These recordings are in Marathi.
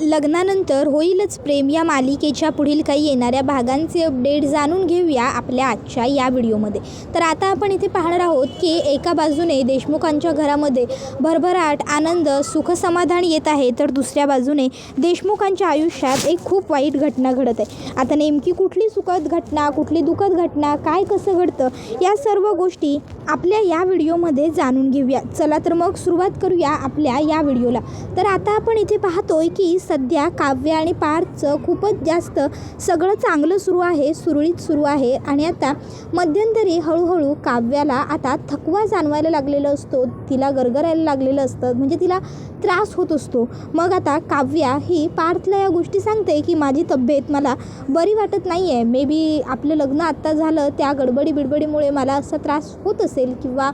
लग्नानंतर होईलच प्रेम या मालिकेच्या पुढील काही येणाऱ्या भागांचे अपडेट जाणून घेऊया आपल्या आजच्या या व्हिडिओमध्ये. तर आता आपण इथे पाहणार आहोत की एका बाजूने देशमुखांच्या घरामध्ये भरभराट, आनंद, सुख समाधान येत आहे, तर दुसऱ्या बाजूने देशमुखांच्या आयुष्यात एक खूप वाईट घटना घडत आहे. आता नेमकी कुठली सुखद घटना, कुठली दुःखद घटना, काय कसं घडतं, या सर्व गोष्टी आपल्या या व्हिडिओमध्ये जाणून घेऊया. चला तर मग सुरुवात करूया आपल्या या व्हिडिओला. तर आता आपण इथे पाहतोय की सध्या काव्य आणि पार्थचं खूपच जास्त सगळं चांगलं सुरू आहे, सुरळीत सुरू आहे. आणि आता मध्यंतरी हळूहळू काव्याला आता थकवा जाणवायला लागलेला असतो, तिला गरगरायला लागलेलं असतं, म्हणजे तिला त्रास होत असतो. मग आता काव्या ही पार्थला या गोष्टी सांगते की माझी तब्येत मला बरी वाटत नाही आहे, मे बी आपलं लग्न आत्ता झालं त्या बिडबडीमुळे मला असा त्रास होत असेल, किंवा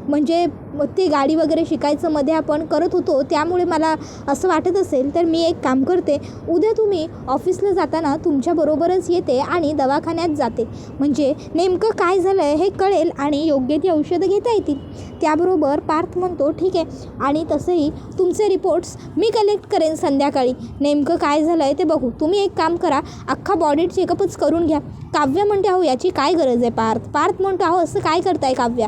म्हणजे ते गाडी वगैरे शिकायचं मध्ये आपण करत होतो त्यामुळे मला असं वाटत असेल, तर मी एक काम करते, उद्या तुम्ही ऑफिसला जाताना तुमच्याबरोबरच येते आणि दवाखान्यात जाते, म्हणजे नेमकं काय झालं आहे हे कळेल आणि योग्य ती औषधं घेता येतील. त्याबरोबर पार्थ म्हणतो ठीक आहे, आणि तसंही तुमचे रिपोर्ट्स मी कलेक्ट करेन संध्याकाळी, नेमकं काय झालं आहे ते बघू, तुम्ही एक काम करा, अख्खा बॉडी चेकअपच करून घ्या. काव्य म्हणते अहो याची काय गरज आहे पार्थ म्हणतो अहो असं काय करताय काव्या,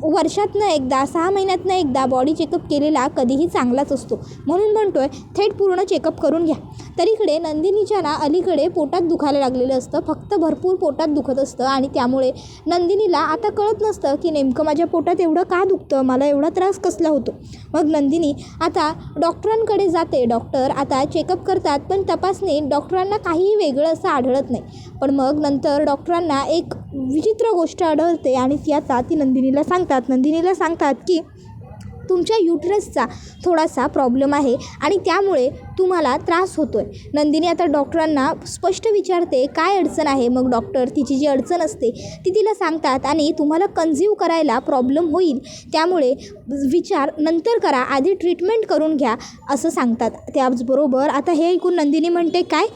वर्षातनं एकदा 6 महिन्यातनं एकदा बॉडी चेकअप केलेला कधीही चांगलाच असतो, म्हणून म्हणतोय थेट पूर्ण चेकअप करून घ्या. तर इकडे नंदिनीच्या ना अलीकडे पोटात दुखायला लागलेलं असतं, फक्त भरपूर पोटात दुखत असतं, आणि त्यामुळे नंदिनीला आता कळत नसतं की नेमकं माझ्या पोटात एवढं का दुखतं, मला एवढा त्रास कसला होतो. मग नंदिनी आता डॉक्टरांकडे जाते. डॉक्टर आता चेकअप करतात, पण तपासणी डॉक्टरांना काहीही वेगळं असं आढळत नाही. पण मग नंतर डॉक्टरांना एक विचित्र गोष्ट आढळते आणि ती आता नंदिनीला सांगतात की तुमच्या युटरसचा थोडासा प्रॉब्लेम आहे आणि त्यामुळे तुम्हाला त्रास होतो आहे. नंदिनी आता डॉक्टरांना स्पष्ट विचारते काय अडचण आहे. मग डॉक्टर तिची जी अडचण असते ती तिला सांगतात आणि तुम्हाला कन्झ्यूम करायला प्रॉब्लेम होईल, त्यामुळे विचार नंतर करा, आधी ट्रीटमेंट करून घ्या असं सांगतात. त्याचबरोबर आता हे ऐकून नंदिनी म्हणते काय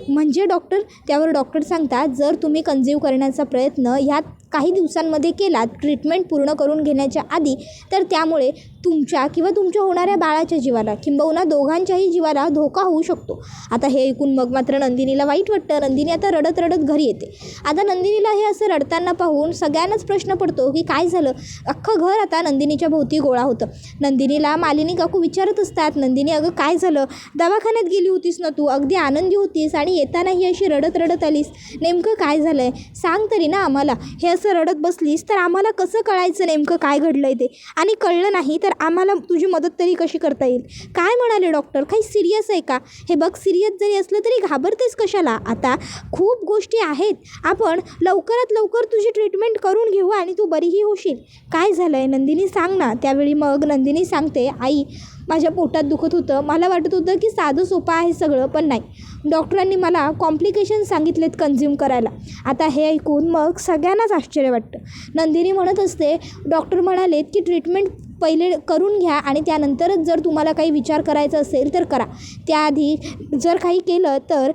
म्हणजे डॉक्टर, त्यावर डॉक्टर सांगतात जर तुम्ही कन्झ्यूम करण्याचा प्रयत्न ह्यात काही दिवसांमध्ये केलात ट्रीटमेंट पूर्ण करून घेण्याच्या आधी, तर त्यामुळे तुमच्या किंवा तुमच्या होणाऱ्या बाळाच्या जीवाला किंबहुना दोघांच्याही जीवाला धोका होऊ शकतो. आता हे ऐकून मग मात्र नंदिनीला वाईट वाटतं. नंदिनी आता रडत घरी येते. आता नंदिनीला हे असं रडताना पाहून सगळ्यांनाच प्रश्न पडतो की काय झालं. अख्खं घर आता नंदिनीच्या भोवती गोळा होतं. नंदिनीला मालिनी काकू विचारत असतात, नंदिनी अगं काय झालं, दवाखान्यात गेली होतीस ना तू, अगदी आनंदी होतीस आणि येतानाही अशी रडत आलीस, नेमकं काय झालं आहे सांग तरी ना आम्हाला, हे असं रडत बसलीस तर आम्हाला कसं कळायचं नेमकं काय घडलं आहे ते, आणि कळलं नाही तर आम्हाला तुझी मदत तरी कशी करता येईल. काय म्हणाले डॉक्टर, काही सिरियस आहे का, हे बघ सिरियस जरी असलं तरी घाबरतेस कशाला, आता खूप गोष्टी आहेत, आपण लवकरात लवकर तुझी ट्रीटमेंट करून घेऊ आणि तू बरीही होशील. काय झालं आहे नंदिनी सांग ना. त्यावेळी मग नंदिनी सांगते आई माझ्या पोटात दुखत होतं, मला वाटत होतं की साधं सोपं आहे सगळं, पण नाही, डॉक्टरांनी मला कॉम्प्लिकेशन सांगितलेत कन्झ्यूम करायला. आता हे ऐकून मग सगळ्यांनाच आश्चर्य वाटतं. नंदिनी म्हणत असते डॉक्टर म्हणालेत की ट्रीटमेंट पहिले करून घ्या आणि त्यानंतरच जर तुम्हाला काही विचार करायचा असेल तर करा, त्याआधी जर काही केलं तर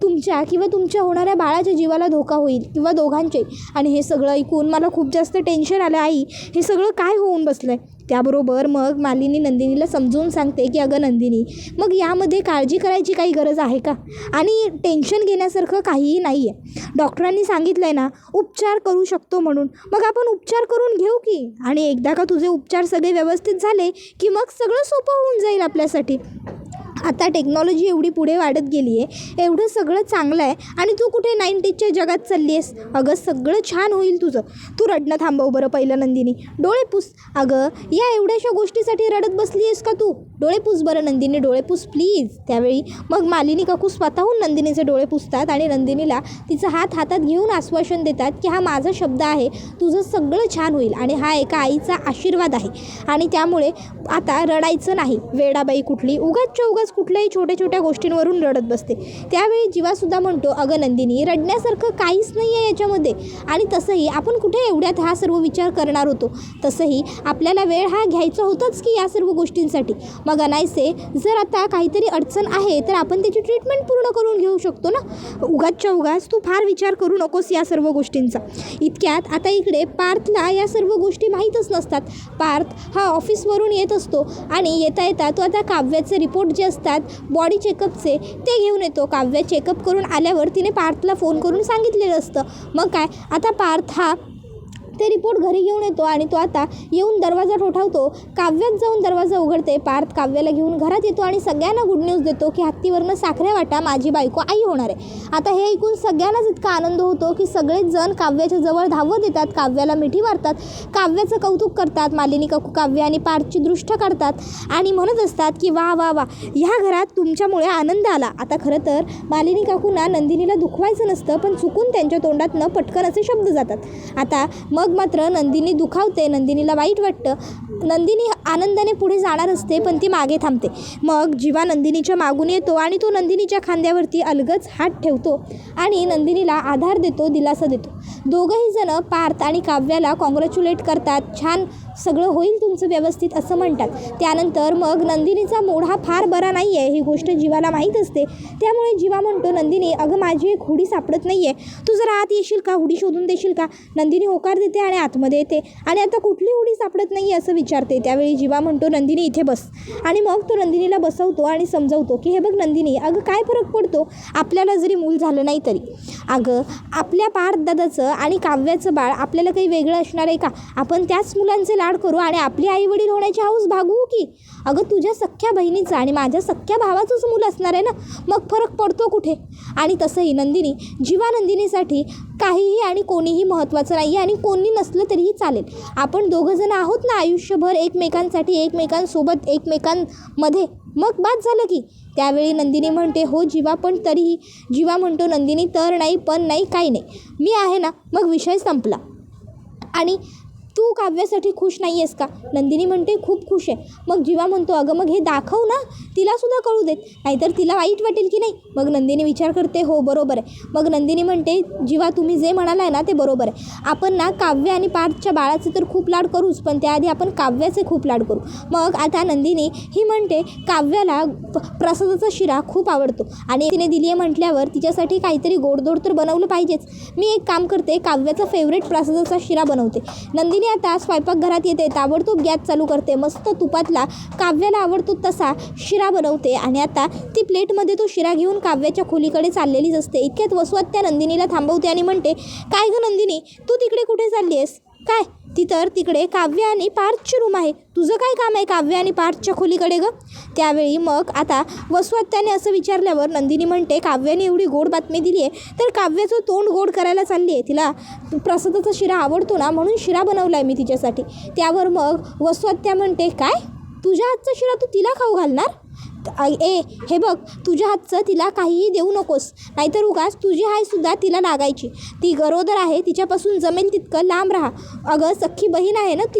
तुमच्या किंवा तुमच्या होणाऱ्या बाळाच्या जीवाला धोका होईल किंवा दोघांचे. आणि हे सगळं ऐकून मला खूप जास्त टेन्शन आलं आई, हे सगळं काय होऊन बसलं आहे. त्याबरोबर मग मालिनी नंदिनीला समजून सांगते की अगं नंदिनी मग यामध्ये काळजी करायची काही गरज आहे का, आणि टेन्शन घेण्यासारखं काहीही नाही आहे. डॉक्टरांनी सांगितलं आहे ना उपचार करू शकतो म्हणून, मग आपण उपचार करून घेऊ की, आणि एकदा का तुझे उपचार सगळे व्यवस्थित झाले की मग सगळं सोपं होऊन जाईल आपल्यासाठी. आता टेक्नॉलॉजी एवढी पुढे वाढत गेली आहे, एवढं सगळं चांगलं आहे, आणि तू कुठे 90च्या जगात चालली आहेस. अगं सगळं छान होईल तुझं, तू रडणं थांबव बरं पहिलं नंदिनी, डोळे पुस. अगं या एवढ्याशा गोष्टीसाठी रडत बसली आहेस का तू, डोळे पुस बरं नंदिनी, डोळे पुस प्लीज. त्यावेळी मग मालिनी काकू स्वतःहून नंदिनीचे डोळे पुसतात आणि नंदिनीला तिचा हातात घेऊन आश्वासन देतात की हा माझा शब्द आहे, तुझं सगळं छान होईल आणि हा एका आईचा आशीर्वाद आहे, आणि त्यामुळे आता रडायचं नाही. वेडाबाई कुठली उगाच कुठल्याही छोट्या गोष्टींवरून रडत बसते. त्यावेळी जीवासुद्धा म्हणतो अगं नंदिनी रडण्यासारखं काहीच नाही आहे याच्यामध्ये, आणि तसंही आपण कुठे एवढ्यात हा सर्व विचार करणार होतो, तसंही आपल्याला वेळ हा घ्यायचा होताच की या सर्व गोष्टींसाठी. मग अनायसे जर आता काहीतरी अडचण आहे तर आपण त्याची ट्रीटमेंट पूर्ण करून घेऊ शकतो ना, उगाच तू फार विचार करू नकोस या सर्व गोष्टींचा. इतक्यात आता इकडे पार्थला या सर्व गोष्टी माहीतच नसतात. पार्थ हा ऑफिसवरून येत असतो आणि येता तो आता काव्याचे रिपोर्ट जे असतात बॉडी चेकअपचे ते घेऊन येतो. काव्य चेकअप करून आल्यावर तिने पार्थला फोन करून सांगितलेलं असतं. मग काय, आता पार्थ हा ते रिपोर्ट घरी घेऊन येतो आणि तो आता येऊन दरवाजा ठोठावतो. काव्यात जाऊन दरवाजा उघडते. पार्थ काव्याला घेऊन घरात येतो आणि सगळ्यांना गुड न्यूज देतो की हत्तीवरनं साखऱ्या वाटा, माझी बायको आई होणार आहे. आता हे ऐकून सगळ्यांनाच इतका आनंद होतो की सगळेच जण काव्याच्या जवळ धावत येतात, काव्याला मिठी मारतात, काव्याचं कौतुक करतात. मालिनी काकू काव्य आणि पार्थची दृष्ट काढतात आणि म्हणत असतात की वा वा वा, ह्या घरात तुमच्यामुळे आनंद आला. आता खरं तर मालिनी काकूंना नंदिनीला दुखवायचं नसतं, पण चुकून त्यांच्या तोंडातनं पटकन असे शब्द जातात. आता मग मात्र नंदिनी दुखावते. नंदिनीला वाईट वाटतं. नंदिनी आनंदाने पुढे जाणार असते, पण ती मागे थांबते. मग जीवा नंदिनीच्या मागून येतो आणि तो नंदिनीच्या खांद्यावरती अलगद हात ठेवतो आणि नंदिनीला आधार देतो, दिलासा देतो. दोघंही जण पार्थ आणि काव्याला कॉंग्रॅच्युलेट करतात. छान, सगळं होईल तुमचं व्यवस्थित असं म्हणतात. त्यानंतर मग नंदिनीचा मूड हा फार बरा नाही आहे, ही गोष्ट जीवाला माहीत असते. त्यामुळे जीवा म्हणतो, नंदिनी अगं माझी एक हुडी सापडत नाही आहे, तू जरा आत येशील का, हुडी शोधून देशील का. नंदिनी होकार देते आणि आतमध्ये येते आणि आता कुठली हुडी सापडत नाही आहे असं विचारते. त्यावेळी जीवा म्हणतो, नंदिनी इथे बस. आणि मग तो नंदिनीला बसवतो आणि समजवतो की हे बघ नंदिनी, अगं काय फरक पडतो आपल्याला जरी मूल झालं नाही तरी. अगं आपल्या पार्थ दादाचं आणि काव्याचं बाळ आपल्याला काही वेगळं असणार आहे का. आपण त्याच मुलांचे लाड करू आणि आपली आईवडील होण्याची हौस भागवू की. अगं तुझ्या सख्ख्या बहिणीचं आणि माझ्या सख्ख्या भावाचंच मूल असणार आहे ना, मग फरक पडतो कुठे. आणि तसंही नंदिनी, जीवा नंदिनीसाठी काहीही आणि कोणीही महत्त्वाचं नाही आहे आणि कोणी नसलं तरीही चालेल. आपण दोघंजण आहोत ना आयुष्यभर एकमेकांसाठी, एकमेकांसोबत, एकमेकांमध्ये, मग बाद झालं की. त्यावेळी नंदिनी म्हणते, हो जीवा, पण तरीही. जीवा म्हणतो, नंदिनी तर नाही, पण नाही, काही नाही, मी आहे ना. मग विषय संपला. आणि तू काव्यासाठी खुश नाही आहेस का. नंदिनी म्हणते, खूप खुश आहे. मग जीवा म्हणतो, अगं मग हे दाखव ना, तिलासुद्धा कळू देत, नाहीतर तिला वाईट वाटेल की नाही. मग नंदिनी विचार करते, हो बरोबर आहे. मग नंदिनी म्हणते, जीवा तुम्ही जे म्हणाला आहे ना ते बरोबर आहे. आपण ना काव्य आणि पार्थच्या बाळाचे तर खूप लाड करूच, पण त्याआधी आपण काव्याचे खूप लाड करू. मग आता नंदिनी ही म्हणते, काव्याला प्रसादाचा शिरा खूप आवडतो आणि तिने दिली आहे म्हटल्यावर तिच्यासाठी काहीतरी गोडधोड तर बनवलं पाहिजेच. मी एक काम करते, काव्याचा फेवरेट प्रसादाचा शिरा बनवते. नंदिनी आता स्वयंपाकघरात येते, ताबडतोब गॅस चालू करते, मस्त तुपातला काव्याला आवडतो तसा शिरा बनवते आणि आता ती प्लेटमध्ये तो शिरा घेऊन काव्याच्या खोलीकडे चाललेलीच असते. इतक्यात वसवत त्या नंदिनीला थांबवते आणि म्हणते, काय गं नंदिनी, तू तिकडे कुठे चालली आहेस काय. ती तर तिकडे काव्य आणि पार्थची रूम आहे, तुझं काय काम आहे काव्य आणि पार्थच्या खोलीकडे गं. त्यावेळी मग आता वसवत त्याने असं विचारल्यावर नंदिनी म्हणते, काव्याने एवढी गोड बातमी दिली आहे तर काव्याचं तोंड गोड करायला चालली आहे. तिला प्रसादाचा शिरा आवडतो ना, म्हणून शिरा बनवला आहे मी तिच्यासाठी. त्यावर मग वसवत त्या म्हणते, काय तुझ्या हातचा शिरा तू तिला खाऊ घालणार. हे बघ, तुझ्या हातचं तिला काहीही देऊ नकोस, नाहीतर उगाच तुझी हायसुद्धा तिला लागायची. ती गरोदर आहे, तिच्यापासून जमेल तितकं लांब राहा. अगं सख्खी बहीण आहे ना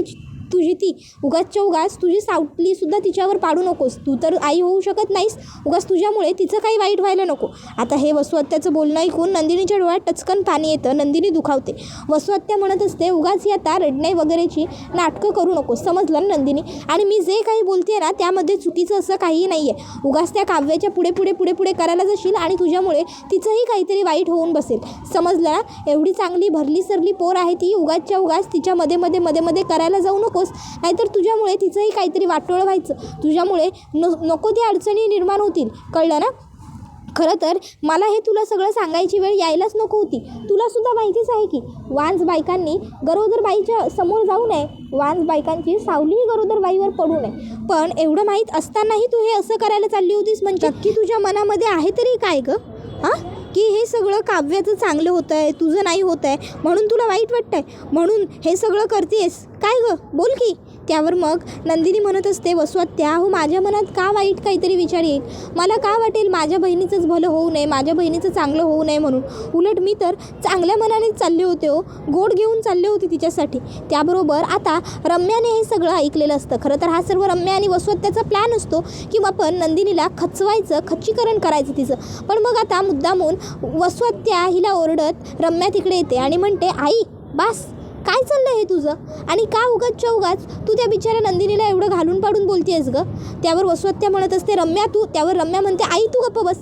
तुझी ती, उगाचच्या उगाच तुझी सावलीसुद्धा तिच्यावर पाडू नकोस. तू तर आई होऊ शकत नाहीस, उगाच तुझ्यामुळे तिचं काही वाईट व्हायला नको. आता हे वसुहत्याचं बोलणं ऐकून नंदिनीच्या डोळ्यात टचकन पाणी येतं. नंदिनी दुखावते. वसुहत्या म्हणत असते, उगाच ही आता रडणे वगैरेची नाटकं करू नकोस, समजलं ना नंदिनी. आणि मी जे काही बोलते ना त्यामध्ये चुकीचं असं काहीही नाही आहे. उगाच त्या काव्याच्या पुढे पुढे पुढे पुढे करायला जाशील आणि तुझ्यामुळे तिचंही काहीतरी वाईट होऊन बसेल, समजलं ना. एवढी चांगली भरली सरली पोर आहे ती, उगाचच्या उगाच तिच्या मध्ये मध्ये मध्ये मध्ये करायला जाऊ नको, नाहीतर तुझ्यामुळे तिचंही काहीतरी वाटोळं व्हायचं. तुझ्यामुळे नको ती अडचणी निर्माण होतील, कळलं ना. खरं तर मला हे तुला सगळं सांगायची वेळ यायलाच नको होती. तुलासुद्धा माहितीच आहे की वांज बायकांनी गरोदर बाईच्या समोर जाऊ नये, वांज बायकांची सावलीही गरोदर बाईवर पडू नये. पण एवढं माहीत असतानाही तू हे असं करायला चालली होतीस, म्हणजे नक्की तुझ्या मनामध्ये आहे तरी काय गं, हां, की हे सगळं काव्याचं चांगलं होतं आहे, तुझं नाही होत आहे म्हणून तुला वाईट वाटतं आहे, म्हणून हे सगळं करतेस काय गं, बोल की. त्यावर मग नंदिनी म्हणत असते, वसुहत्या, हो माझ्या मनात का वाईट काहीतरी विचार येईल. मला का वाटेल माझ्या बहिणीचंच भलं होऊ नये, माझ्या बहिणीचं चांगलं होऊ नये म्हणून. उलट मी तर चांगल्या मनानेच चालले होते हो, गोड घेऊन चालले होते तिच्यासाठी. त्याबरोबर आता रम्याने हे सगळं ऐकलेलं असतं. खरं तर हा सर्व रम्या आणि वसुहत्याचा प्लॅन असतो की आपण नंदिनीला खचवायचं, खच्चीकरण करायचं तिचं. पण मग आता मुद्दामून वसुहत्या हिला ओरडत रम्या तिकडे येते आणि म्हणते, आई बास, काय चाललं हे तुझं, आणि का उगाचच्या उगाच तू त्या बिचाऱ्या नंदिनीला एवढं घालून पाडून बोलतेस गं. त्यावर वसुहत्या म्हणत असते, रम्या तू. त्यावर रम्या म्हणते, आई तू गप्प बस,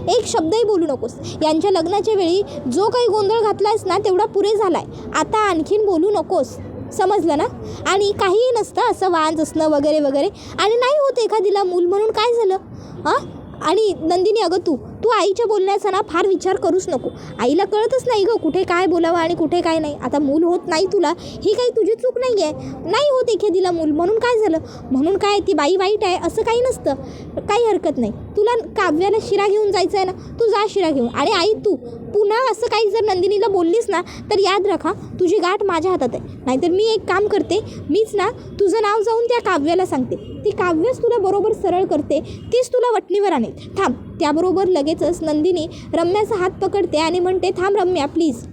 एक शब्दही बोलू नकोस. यांच्या लग्नाच्या वेळी जो काही गोंधळ घातलायस ना तेवढा पुरे झालाय, आता आणखीन बोलू नकोस, समजलं ना. आणि काहीही नसतं असं वांज असणं वगैरे वगैरे, आणि नाही होत एखादीला मूल म्हणून काय झालं, हां. आणि नंदिनी अगं तू आईच्या बोलण्याचा ना फार विचार करूच नको. आईला कळतच नाही गं कुठे काय बोलावं आणि कुठे काय नाही. आता मूल होत नाही तुला, ही काही तुझी चूक नाही आहे. नाही होत एखादीला मूल म्हणून काय झालं, म्हणून काय ती बाई वाईट आहे असं काही नसतं. काही हरकत नाही. तुला काव्याला शिरा घेऊन जायचं आहे ना, तू जा शिरा घेऊन. आणि आई तू पुन्हा असं काही जर नंदिनीला बोललीस ना तर याद राखा तुझी गाठ माझ्या हातात आहे. नाहीतर मी एक काम करते, मीच ना तुझं नाव जाऊन त्या काव्याला सांगते. ती काव्यच तुला बरोबर सरळ करते, तीच तुला वटणीवर आणेल. थांब. त्याबरोबर लगेचच नंदिनी रम्याचा हात पकडते आणि म्हणते थांब रम्या प्लीज.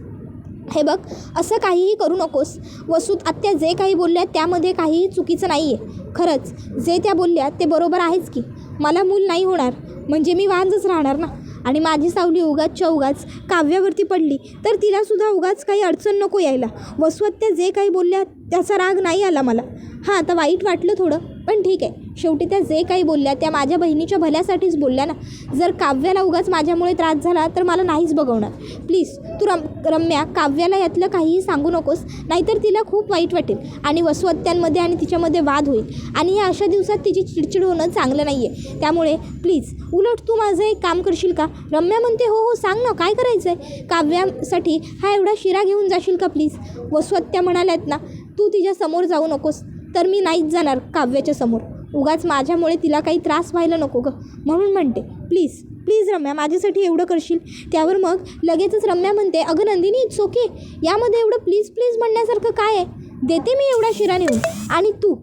हे बघ असं काहीही करू नकोस. वसूत आत्या जे काही बोलल्या त्यामध्ये काहीही चुकीचं नाही आहे. खरंच जे त्या बोलल्या ते बरोबर आहेच की. मला मूल नाही होणार म्हणजे मी वांजच राहणार ना. आणि माझी सावली उगाचच्या उगाच काव्यावरती पडली तर तिलासुद्धा उगाच काही अडचण नको यायला. वसुआत्या जे काही बोलल्या त्याचा राग नाही आला मला. हां आता वाईट वाटलं थोडं, पण ठीक आहे. शेवटी त्या जे काही बोलल्या त्या माझ्या बहिणीच्या भल्यासाठीच बोलल्या ना. जर काव्याला उगाच माझ्यामुळे त्रास झाला तर मला नाहीच बघवणार. प्लीज तू रम्या काव्याला यातलं काहीही सांगू नकोस, नाहीतर तिला खूप वाईट वाटेल आणि वसुआत्यांमध्ये आणि तिच्यामध्ये वाद होईल. आणि या अशा दिवसात तिची चिडचिड होणं चांगलं नाही आहे. त्यामुळे प्लीज उलट तू माझं एक काम करशील का. रम्या म्हणते हो सांग ना काय करायचं आहे. काव्यासाठी हा एवढा शिरा घेऊन जाशील का प्लीज. वसुआत्या म्हणाल्यात ना तू तिच्या समोर जाऊ नकोस. तर मी नाहीच जाणार काव्याच्या समोर. उगाच माझ्यामुळे तिला काही त्रास व्हायला नको गं, म्हणून म्हणते प्लीज प्लीज रम्या माझ्यासाठी एवढं करशील. त्यावर मग लगेचच रम्या म्हणते अगं नंदिनी इट्स ओके, यामध्ये एवढं प्लीज प्लीज म्हणण्यासारखं काय आहे. देते मी एवढा शिरा नेऊन. आणि तू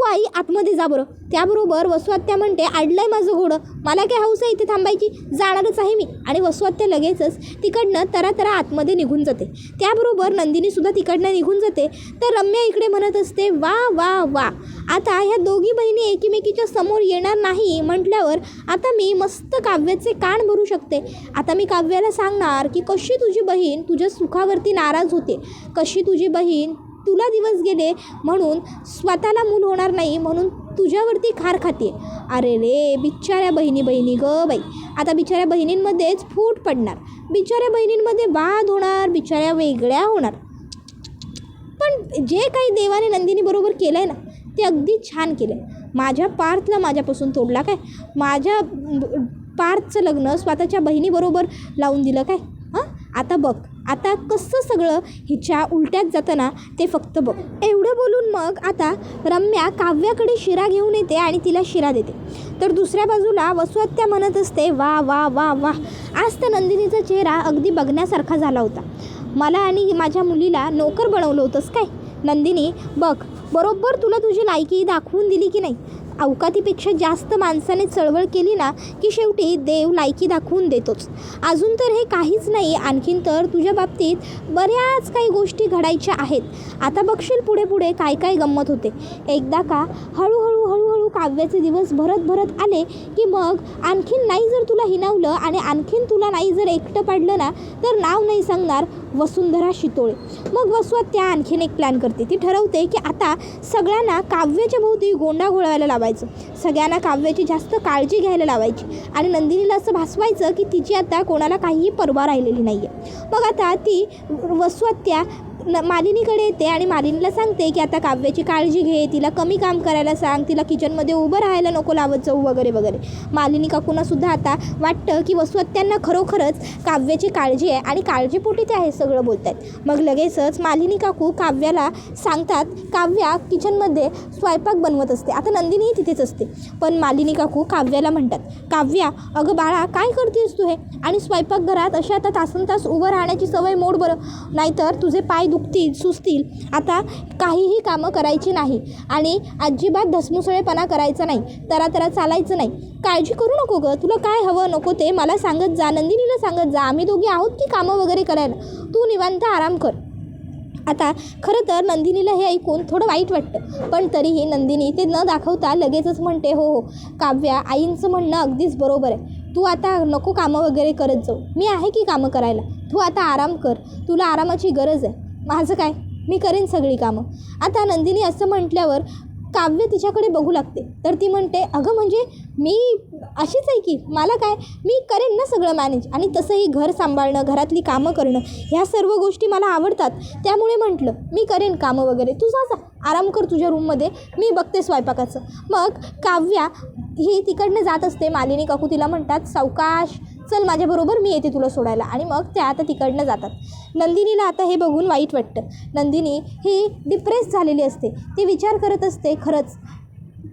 आई आतमध्ये जा बरं. त्याबरोबर वसुआत्या म्हणते अडलंय माझं घोडं, मला काय हौस आहे इथे थांबायची, जाणारच आहे मी. आणि वसुआत्या लगेचच तिकडनं तरा आतमध्ये निघून जाते. त्याबरोबर नंदिनीसुद्धा तिकडनं निघून जाते. तर रम्या इकडे म्हणत असते वा वा वा, आता ह्या दोघी बहिणी एकीमेकीच्या समोर येणार नाही म्हटल्यावर आता मी मस्त काव्याचे कान भरू शकते. आता मी काव्याला सांगणार की कशी तुझी बहीण तुझ्या सुखावरती नाराज होते, कशी तुझी बहीण तुला दिवस गेले म्हणून स्वतःला मूल होणार नाही म्हणून तुझ्यावरती खार खाते. अरे रे बिचाऱ्या बहिणी ग बाई. आता बिचाऱ्या बहिणींमध्येच फूट पडणार, बिचाऱ्या बहिणींमध्ये वाद होणार, बिचाऱ्या वेगळ्या होणार. पण जे काही देवाने नंदिनी बरोबर केलं आहे ना ते अगदी छान केलं आहे. माझ्या पार्थला माझ्यापासून तोडला काय, माझ्या पार्थचं लग्न स्वतःच्या बहिणीबरोबर लावून दिलं काय. आता बघ आता कसं सगळं हिच्या उलट्यात जातं ना ते फक्त बघ. एवढं बोलून मग आता रम्या काव्याकडे शिरा घेऊन येते आणि तिला शिरा देते. तर दुसऱ्या बाजूला वसुआत्या म्हणत असते वा वा वा वा, आज त्या नंदिनीचा चेहरा अगदी बघण्यासारखा झाला होता. मला आणि माझ्या मुलीला नोकर बनवलं होतंस काय. नंदिनी बघ बरोबर तुला तुझी लायकी दाखवून दिली की नाही. अवकातीपेक्षा जास्त माणसाने चळवळ केली ना की शेवटी देव लायकी दाखवून देतोच. अजून तर हे काहीच नाही, आणखीन तर तुझ्या बाबतीत बऱ्याच काही गोष्टी घडायच्या आहेत. आता बघशील पुढे पुढे काय काय गंमत होते. एकदा का हळूहळू काव्याचे दिवस भरत आले की मग आणखीन नाही जर तुला हिणावलं आणि आणखीन तुला नाही जर एकटं पाडलं ना तर नाव नाही सांगणार वसुंधरा शितोळे. मग वसुआत्या आणखीन एक प्लॅन करते. ती ठरवते की आता सगळ्यांना काव्याच्या भोवती गोंडा घोळवायला लावायचं, सगळ्यांना काव्याची जास्त काळजी घ्यायला लावायची आणि नंदिनीला असं भासवायचं की तिची आता कोणाला काहीही पर्वा राहिलेली नाही आहे. मग आता ती वसुआत्या मालिनीकडे येते आणि मालिनीला सांगते की आता काव्याची काळजी घे, तिला कमी काम करायला सांग, तिला किचनमध्ये उभं राहायला नको लावत जाऊ वगैरे वगैरे. मालिनी काकूंनासुद्धा आता वाटतं की वसुआत्यांना खरोखरच काव्याची काळजी आहे आणि काळजीपोटी ते आहे सगळं बोलत आहेत. मग लगेचच मालिनी काकू काव्याला सांगतात. काव्या किचनमध्ये स्वयंपाक बनवत असते. आता नंदिनीही तिथेच असते. पण मालिनी काकू काव्याला म्हणतात काव्या अगं बाळा काय करतेस तू हे, आणि स्वयंपाकघरात अशा आता तासनतास उभं राहण्याची सवय मोड बरं, नाहीतर तुझे पाय दुखतील सुचतील. आता काहीही कामं करायची नाही आणि अजिबात धसमुसळेपणा करायचा नाही, तरा चालायचं नाही. काळजी करू नको गं, तुला काय हवं नको ते मला सांगत जा, नंदिनीला सांगत जा, आम्ही दोघी आहोत की कामं वगैरे करायला, तू निवांत आराम कर. आता खरं तर नंदिनीला हे ऐकून थोडं वाईट वाटतं, पण तरीही नंदिनी ते न दाखवता लगेचच म्हणते हो काव्या आईंचं म्हणणं अगदीच बरोबर आहे, तू आता नको कामं वगैरे करत जाऊ, मी आहे की कामं करायला, तू आता आराम कर, तुला आरामाची गरज आहे, माझं काय मी करेन सगळी कामं. आता नंदिनी असं म्हटल्यावर काव्य तिच्याकडे बघू लागते. तर ती म्हणते, अगं म्हणजे मी अशीच आहे की, मला काय, मी करेन ना सगळं मॅनेज. आणि तसंही घर सांभाळणं, घरातली कामं करणं, ह्या सर्व गोष्टी मला आवडतात. त्यामुळे म्हटलं मी करेन कामं वगैरे, तू जा आराम कर तुझ्या रूममध्ये, मी बघते स्वयंपाकाचं. मग काव्या ही तिकडनं जात असते. मालिनी काकू तिला म्हणतात, सावकाश चल माझ्याबरोबर, मी येते तुला सोडायला. आणि मग त्या आता तिकडनं जातात. नंदिनीला आता हे बघून वाईट वाटतं. नंदिनी ही डिप्रेस झालेली असते. ती विचार करत असते, खरंच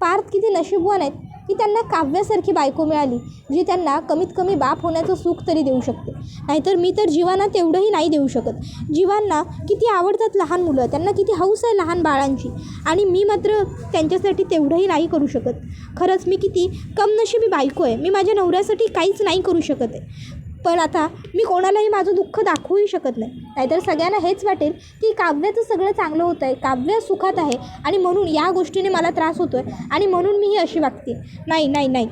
पार्थ किती नशीबवान आहेत की त्यांना काव्यासारखी बायको मिळाली, जी त्यांना कमीत कमी बाप होण्याचं सुख तरी देऊ शकते. नाहीतर मी तर जीवांना तेवढंही नाही देऊ शकत. जीवांना किती आवडतात लहान मुलं, त्यांना किती हौस आहे लहान बाळांची, आणि मी मात्र त्यांच्यासाठी तेवढंही नाही करू शकत. खरंच मी किती कमनशिबी बायको आहे. मी माझ्या नवऱ्यासाठी काहीच नाही करू शकत आहे. पण आता मी कोणालाही माझं दुःख दाखवूही शकत नाही. नाहीतर सगळ्यांना हेच वाटेल की काव्याचं सगळं चांगलं होतं आहे, काव्य सुखात आहे, आणि म्हणून या गोष्टीने मला त्रास होतो आहे, आणि म्हणून मी ही अशी वागते. नाही नाही नाही,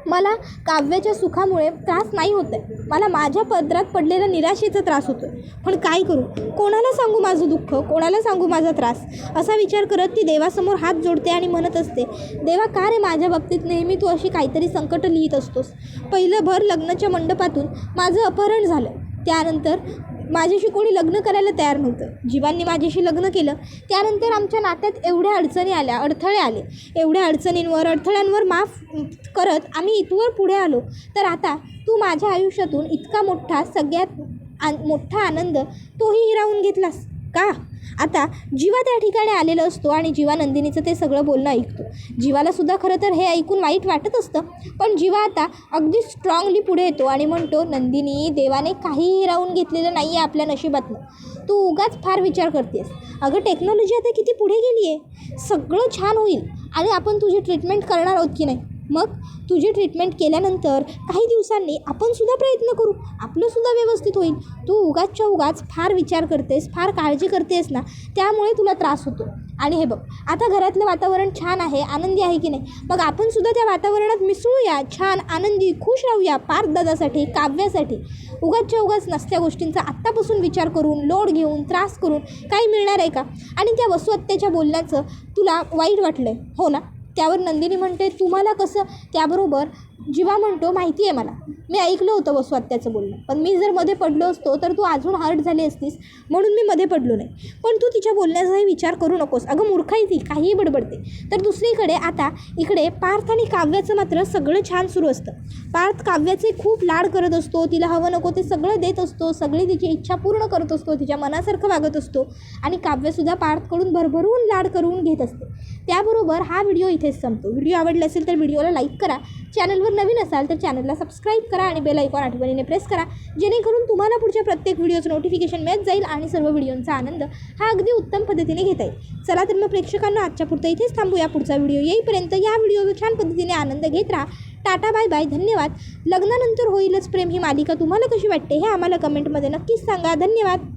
मला काव्याच्या सुखामुळे त्रास नाही होत आहे. मला माझ्या पदरात पडलेला निराशेचा त्रास होतो आहे. पण काय करू, कोणाला सांगू माझं दुःख, कोणाला सांगू माझा त्रास, असा विचार करत ती देवासमोर हात जोडते आणि म्हणत असते, देवा का रे माझ्या बाबतीत नेहमी तू अशी काहीतरी संकट लिहित असतोस. पहिलं भर लग्नाच्या मंडपातून माझं अपहरण झालं. त्यानंतर माझ्याशी कोणी लग्न करायला तयार नव्हतं. जीवांनी माझ्याशी लग्न केलं. त्यानंतर आमच्या नात्यात एवढ्या अडचणी आल्या, अडथळे आले. एवढ्या अडथळ्यांवर माफ करत आम्ही इथवर पुढे आलो. तर आता तू माझ्या आयुष्यातून इतका मोठा, सगळ्यात मोठा आनंद तोही हिरावून घेतलास का? आता जीवा त्या ठिकाणी आलेला असतो आणि जीवा नंदिनीचं ते सगळं बोलणं ऐकतो. जीवालासुद्धा खरं तर हे ऐकून वाईट वाटत असतं. पण जीवा आता अगदी स्ट्रॉंगली पुढे येतो आणि म्हणतो, नंदिनी, देवाने काहीही हिरावून घेतलेलं नाही आहे आपल्या नशिबातनं. तू उगाच फार विचार करतेस. अगं टेक्नॉलॉजी आता किती पुढे गेली आहे. सगळं छान होईल आणि आपण तुझी ट्रीटमेंट करणार आहोत की नाही. मग तुझी ट्रीटमेंट केल्यानंतर काही दिवसांनी आपणसुद्धा प्रयत्न करू, आपलंसुद्धा व्यवस्थित होईल. तू उगाच फार विचार करतेस, फार काळजी करतेस ना, त्यामुळे तुला त्रास होतो. आणि हे बघ, आता घरातलं वातावरण छान आहे, आनंदी आहे की नाही. मग आपणसुद्धा त्या वातावरणात मिसळूया, छान आनंदी खुश राहूया, पार्थ दादासाठी, काव्यासाठी. उगाच नसत्या गोष्टींचा आत्तापासून विचार करून, लोड घेऊन, त्रास करून काही मिळणार आहे का? आणि त्या वसुहत्याच्या बोलण्याचं तुला वाईट वाटलं आहे, हो ना? त्यावर नंदिनी म्हणते, तुम्हाला कसं? त्याबरोबर जीवा म्हणतो, माहिती आहे मला, मी ऐकलं होतं वसुहत्याचं बोलणं, पण मी जर मध्ये पडलो असतो तर तू अजून हर्ट झाली असतीस, म्हणून मी मध्ये पडलो नाही. पण तू तिच्या बोलण्याचाही विचार करू नकोस. अगं मूर्ख आहे ती, काहीही बडबडते. तर दुसरीकडे आता इकडे पार्थ आणि काव्याचं मात्र सगळं छान सुरू असतं. पार्थ काव्याचे खूप लाड करत असतो, तिला हवं नको ते सगळं देत असतो, सगळी तिची इच्छा पूर्ण करत असतो, तिच्या मनासारखं वागत असतो. आणि काव्यसुद्धा पार्थकडून भरभरून लाड करून घेत असते. त्याबरोबर हा व्हिडिओ इथेच संपतो. व्हिडिओ आवडला असेल तर व्हिडिओला लाईक करा. चॅनलवर नवीन असाल तर चॅनलला सबस्क्राईब करा आणि बेल आयकॉन आठवणीने प्रेस करा, जेणेकरून तुम्हाला पुढच्या प्रत्येक व्हिडिओचं नोटिफिकेशन मिळत जाईल आणि सर्व व्हिडिओंचा आनंद हा अगदी उत्तम पद्धतीने घेता येईल. चला तर मग प्रेक्षकांना आजच्या पुरतं इथेच थांबूया. पुढचा व्हिडिओ येईपर्यंत या व्हिडिओचा छान पद्धतीने आनंद घेत राहा. टाटा, बाय बाय, धन्यवाद. लग्नानंतर होईलच प्रेम ही मालिका तुम्हाला कशी वाटते हे आम्हाला कमेंटमध्ये नक्कीच सांगा. धन्यवाद.